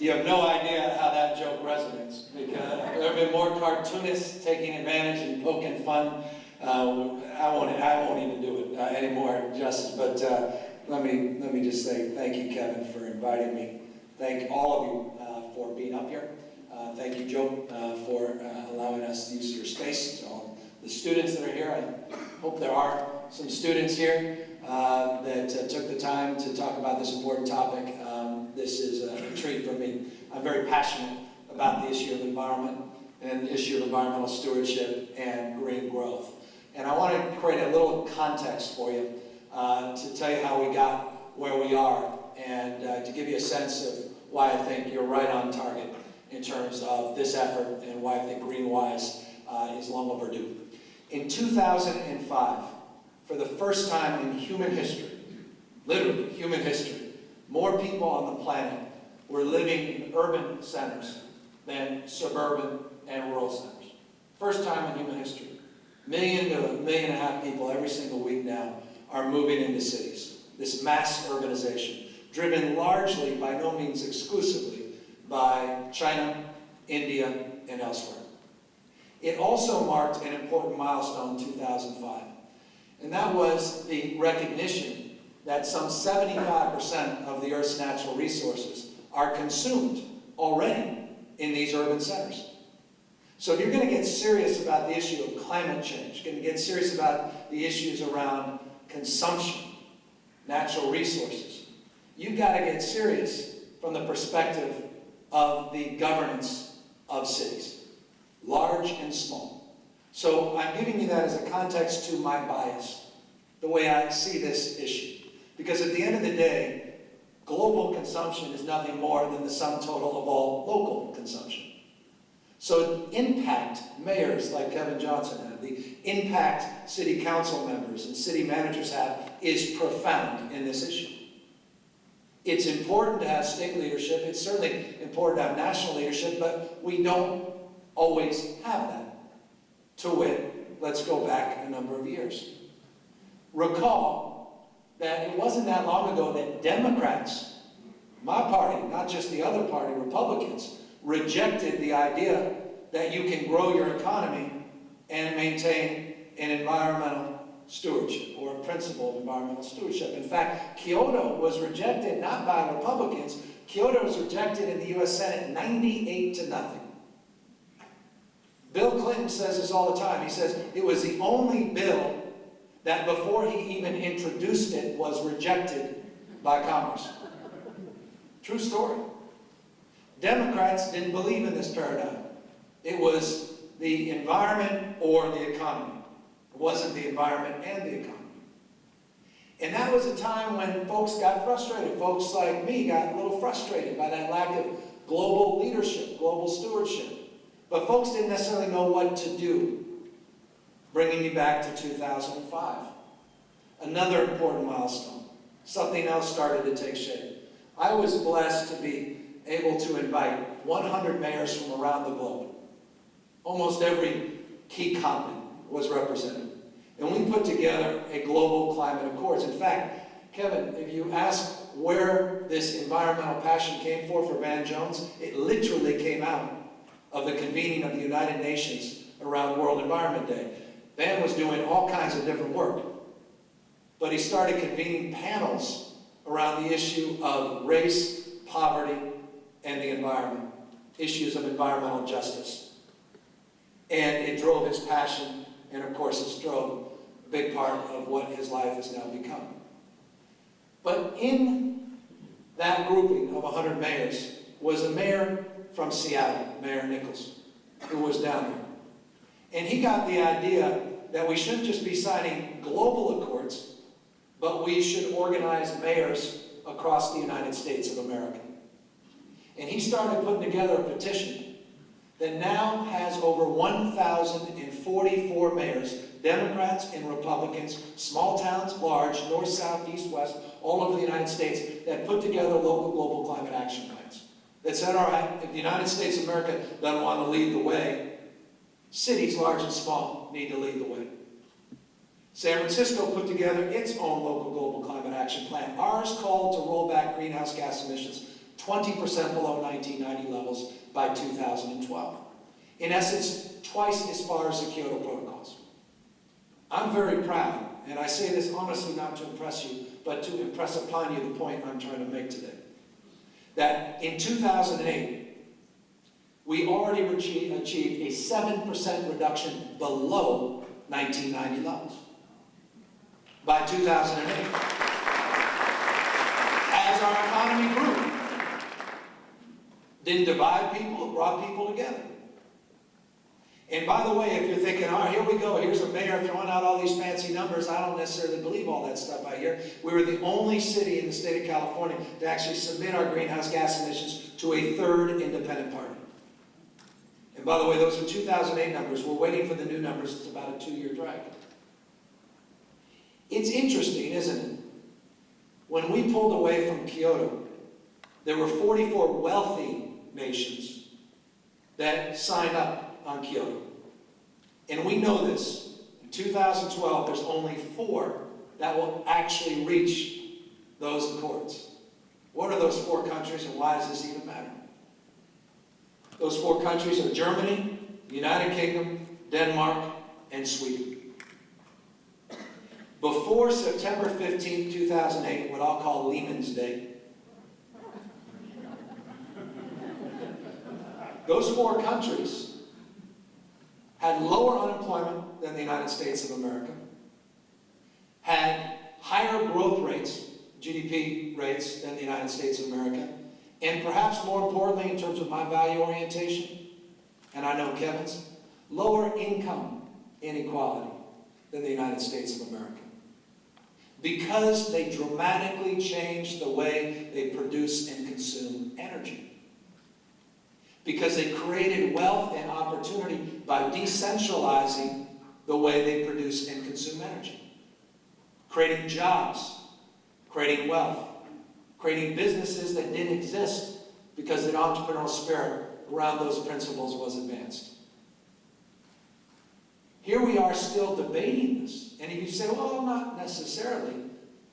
You have no idea how that joke resonates, because there have been more cartoonists taking advantage and poking fun. I won't even do it anymore justice. But let me just say thank you, Kevin, for inviting me. Thank all of you for being up here. Thank you, Joe, for allowing us to use your space. To all the students that are here, I hope there are some students here that took the time to talk about this important topic. This is a treat for me. I'm very passionate about the issue of environment and the issue of environmental stewardship and green growth. And I want to create a little context for you to tell you how we got where we are, and to give you a sense of why I think you're right on target in terms of this effort, and why I think Greenwise is long overdue. In 2005, for the first time in human history, literally human history, more people on the planet were living in urban centers than suburban and rural centers. First time in human history. 1 million to 1.5 million people every single week now are moving into cities. This mass urbanization, driven largely, by no means exclusively, by China, India, and elsewhere. It also marked an important milestone in 2005, and that was the recognition that some 75% of the Earth's natural resources are consumed already in these urban centers. So if you're going to get serious about the issue of climate change, going to get serious about the issues around consumption, natural resources, you've got to get serious from the perspective of the governance of cities, large and small. So I'm giving you that as a context to my bias, the way I see this issue. Because at the end of the day, global consumption is nothing more than the sum total of all local consumption. So impact mayors like Kevin Johnson have, the impact city council members and city managers have, is profound in this issue. It's important to have state leadership. It's certainly important to have national leadership, but we don't always have that. To wit, let's go back a number of years. Recall that it wasn't that long ago that Democrats, my party, not just the other party, Republicans, rejected the idea that you can grow your economy and maintain an environmental stewardship, or a principle of environmental stewardship. In fact, Kyoto was rejected not by Republicans. Kyoto was rejected in the US Senate 98-0. Bill Clinton says this all the time. He says it was the only bill that before he even introduced it was rejected by Congress. True story. Democrats didn't believe in this paradigm. It was the environment or the economy. It wasn't the environment and the economy. And that was a time when folks got frustrated. Folks like me got a little frustrated by that lack of global leadership, global stewardship. But folks didn't necessarily know what to do. Bringing me back to 2005. Another important milestone. Something else started to take shape. I was blessed to be able to invite 100 mayors from around the globe. Almost every key continent was represented. And we put together a global climate accords. In fact, Kevin, if you ask where this environmental passion came for Van Jones, it literally came out of the convening of the United Nations around World Environment Day. Van was doing all kinds of different work, but he started convening panels around the issue of race, poverty, and the environment, issues of environmental justice. And it drove his passion, and of course it's drove a big part of what his life has now become. But in that grouping of 100 mayors was a mayor from Seattle, Mayor Nichols, who was down there. And he got the idea that we shouldn't just be signing global accords, but we should organize mayors across the United States of America. And he started putting together a petition that now has over 1,044 mayors, Democrats and Republicans, small towns, large, north, south, east, west, all over the United States, that put together local global climate action plans. That said, all right, if the United States of America doesn't want to lead the way, cities, large and small, need to lead the way. San Francisco put together its own local global climate action plan. Ours called to roll back greenhouse gas emissions 20% below 1990 levels by 2012. In essence, twice as far as the Kyoto protocols. I'm very proud, and I say this honestly not to impress you, but to impress upon you the point I'm trying to make today. That in 2008, we already achieved a 7% reduction below 1990 levels. By 2008. As our economy grew. Didn't divide people, it brought people together. And by the way, if you're thinking, all right, here we go, here's a mayor throwing out all these fancy numbers, I don't necessarily believe all that stuff I hear. We were the only city in the state of California to actually submit our greenhouse gas emissions to a third independent party. And by the way, those are 2008 numbers. We're waiting for the new numbers. It's about a 2-year drag. It's interesting, isn't it? When we pulled away from Kyoto, there were 44 wealthy nations that signed up on Kyoto. And we know this. In 2012, there's only 4 that will actually reach those accords. What are those 4 countries, and why does this even matter? Those 4 countries are Germany, the United Kingdom, Denmark, and Sweden. Before September 15, 2008, what I'll call Lehman's Day, those 4 countries had lower unemployment than the United States of America, had higher growth rates, GDP rates, than the United States of America, and perhaps more importantly in terms of my value orientation, and I know Kevin's, lower income inequality than the United States of America. Because they dramatically changed the way they produce and consume energy. Because they created wealth and opportunity by decentralizing the way they produce and consume energy. Creating jobs, creating wealth, creating businesses that didn't exist because the entrepreneurial spirit around those principles was advanced. Here we are still debating this. And if you say, well, not necessarily,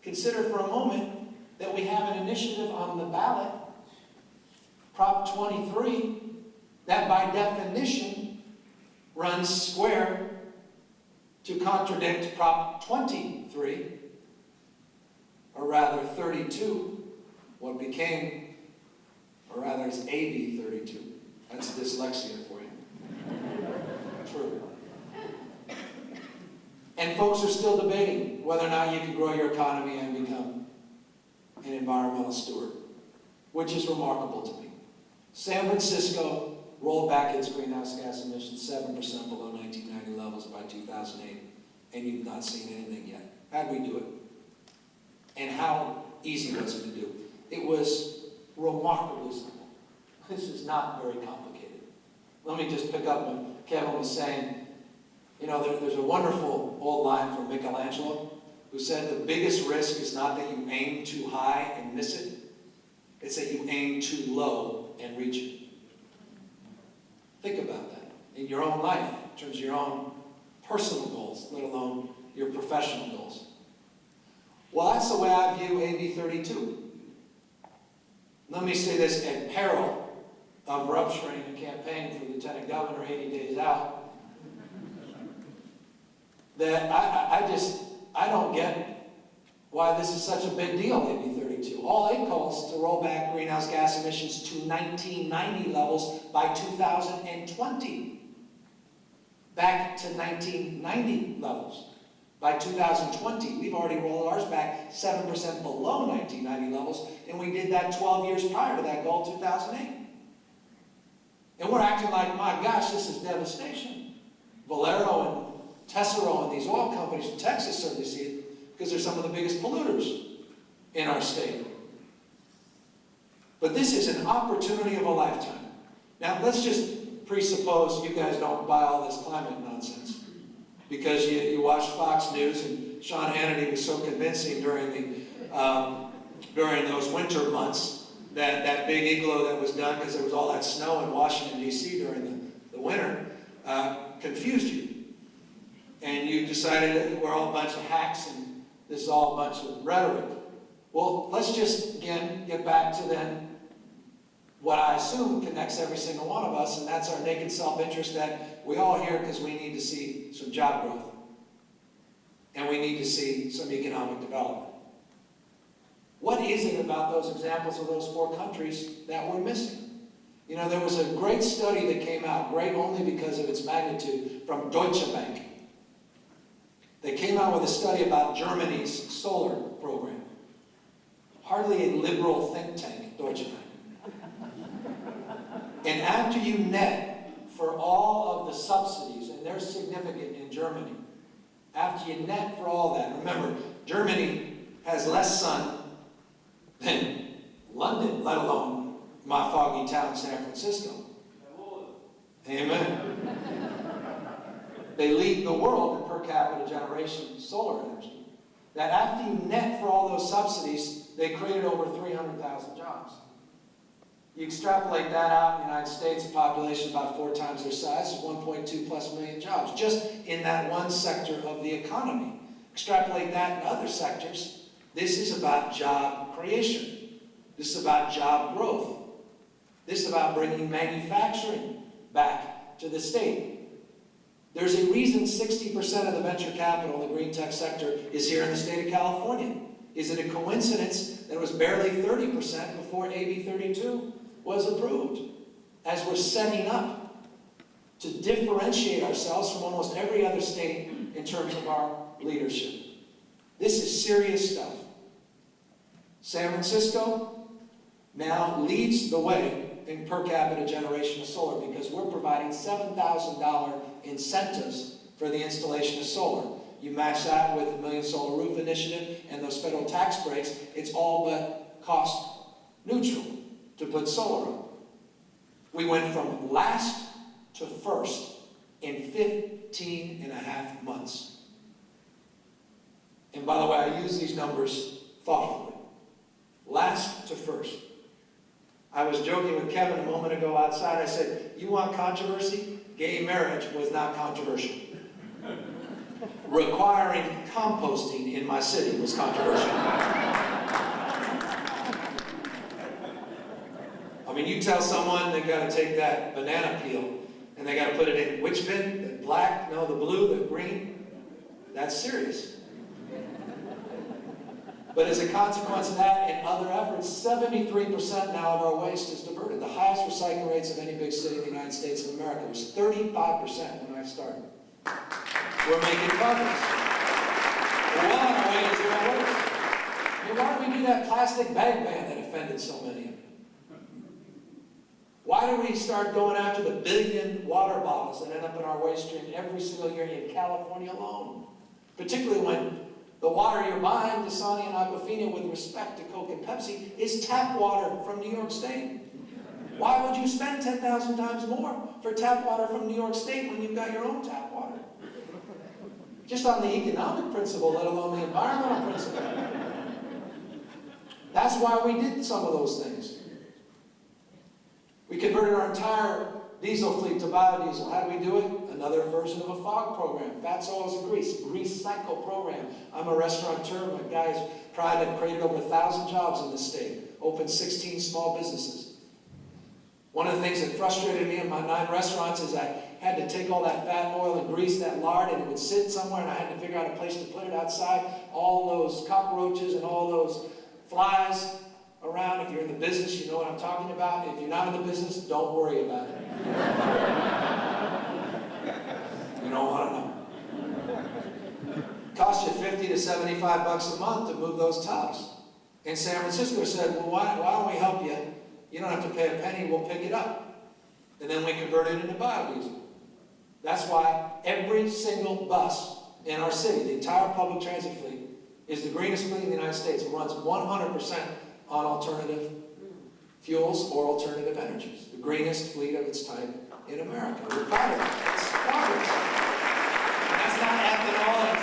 consider for a moment that we have an initiative on the ballot, Prop 23, that by definition runs square to contradict Prop 23, or rather 32, what became, or rather it's AB 32. That's dyslexia for you. True. And folks are still debating whether or not you can grow your economy and become an environmental steward, which is remarkable to me. San Francisco rolled back its greenhouse gas emissions 7% below 1990 levels by 2008, and you've not seen anything yet. How'd we do it? And how easy was it to do? It was remarkably simple. This is not very complicated. Let me just pick up when Kevin was saying, you know, there's a wonderful old line from Michelangelo who said the biggest risk is not that you aim too high and miss it. It's that you aim too low and reach it. Think about that in your own life, in terms of your own personal goals, let alone your professional goals. Well, that's the way I view AB 32. Let me say this at peril of rupturing a campaign for Lieutenant Governor 80 days out. That I don't get why this is such a big deal, AB 32. All it calls to roll back greenhouse gas emissions to 1990 levels by 2020. Back to 1990 levels by 2020. We've already rolled ours back 7% below 1990 levels, and we did that 12 years prior to that goal, 2008. And we're acting like, my gosh, this is devastation. Valero and Tesoro and these oil companies from Texas certainly see it because they're some of the biggest polluters in our state. But this is an opportunity of a lifetime. Now, let's just presuppose you guys don't buy all this climate nonsense because you watched Fox News and Sean Hannity was so convincing during those winter months that big igloo that was done because there was all that snow in Washington, D.C. during the winter confused you. And you decided that we're all a bunch of hacks and this is all a bunch of rhetoric. Well, let's just, again, get back to then assume connects every single one of us, and that's our naked self-interest that we all here because we need to see some job growth. And we need to see some economic development. What is it about those examples of those 4 countries that we're missing? You know, there was a great study that came out, great only because of its magnitude, from Deutsche Bank. They came out with a study about Germany's solar program. Hardly a liberal think tank, Deutsche Bank. And after you net for all of the subsidies, and they're significant in Germany, after you net for all that, remember, Germany has less sun than London, let alone my foggy town, San Francisco. Amen. They lead the world in per capita generation solar energy. That after you net for all those subsidies, they created over 300,000 jobs. You extrapolate that out in the United States, a population about 4 times their size, 1.2+ million jobs, just in that one sector of the economy. Extrapolate that in other sectors. This is about job creation. This is about job growth. This is about bringing manufacturing back to the state. There's a reason 60% of the venture capital in the green tech sector is here in the state of California. Is it a coincidence that it was barely 30% before AB 32 was approved? As we're setting up to differentiate ourselves from almost every other state in terms of our leadership. This is serious stuff. San Francisco now leads the way in per capita generation of solar because we're providing $7,000 incentives for the installation of solar. You match that with the Million Solar Roof Initiative and those federal tax breaks, it's all but cost neutral to put solar on. We went from last to first in 15 and a half months. And by the way, I use these numbers thoughtfully. Last to first. I was joking with Kevin a moment ago outside. I said, you want controversy? Gay marriage was not controversial. Requiring composting in my city was controversial. I mean, you tell someone they got to take that banana peel and they got to put it in which bin? The black? No, the blue, the green? That's serious. But as a consequence of that and other efforts, 73% now of our waste is diverted. The highest recycle rates of any big city in the United States of America. It was 35% when I started. We're making progress. We're well on our way to zero waste. I mean, why do we do that plastic bag ban that offended so many of you? Why do we start going after the billion water bottles that end up in our waste stream every single year in California alone? Particularly when the water you're buying, Dasani and Aquafina, with respect to Coke and Pepsi, is tap water from New York State. Why would you spend 10,000 times more for tap water from New York State when you've got your own tap water? Just on the economic principle, let alone the environmental principle. That's why we did some of those things. We converted our entire diesel fleet to biodiesel. How do we do it? Another version of a FOG program. Fats, oils, and grease cycle program. I'm a restaurateur. My guys proud to have created over 1,000 jobs in this state. Opened 16 small businesses. One of the things that frustrated me in my 9 restaurants is I had to take all that fat, oil, and grease, that lard, and it would sit somewhere, and I had to figure out a place to put it outside. All those cockroaches and all those flies around. If you're in the business, you know what I'm talking about. If you're not in the business, don't worry about it. You don't want to know. It costs you $50 to $75 a month to move those tubs. And San Francisco said, well, why don't we help you? You don't have to pay a penny, we'll pick it up. And then we converted it into biodiesel. That's why every single bus in our city, the entire public transit fleet, is the greenest fleet in the United States. It runs 100% on alternative fuels or alternative energies. The greenest fleet of its type in America. We're proud of it. It's progress. And that's not ethanol and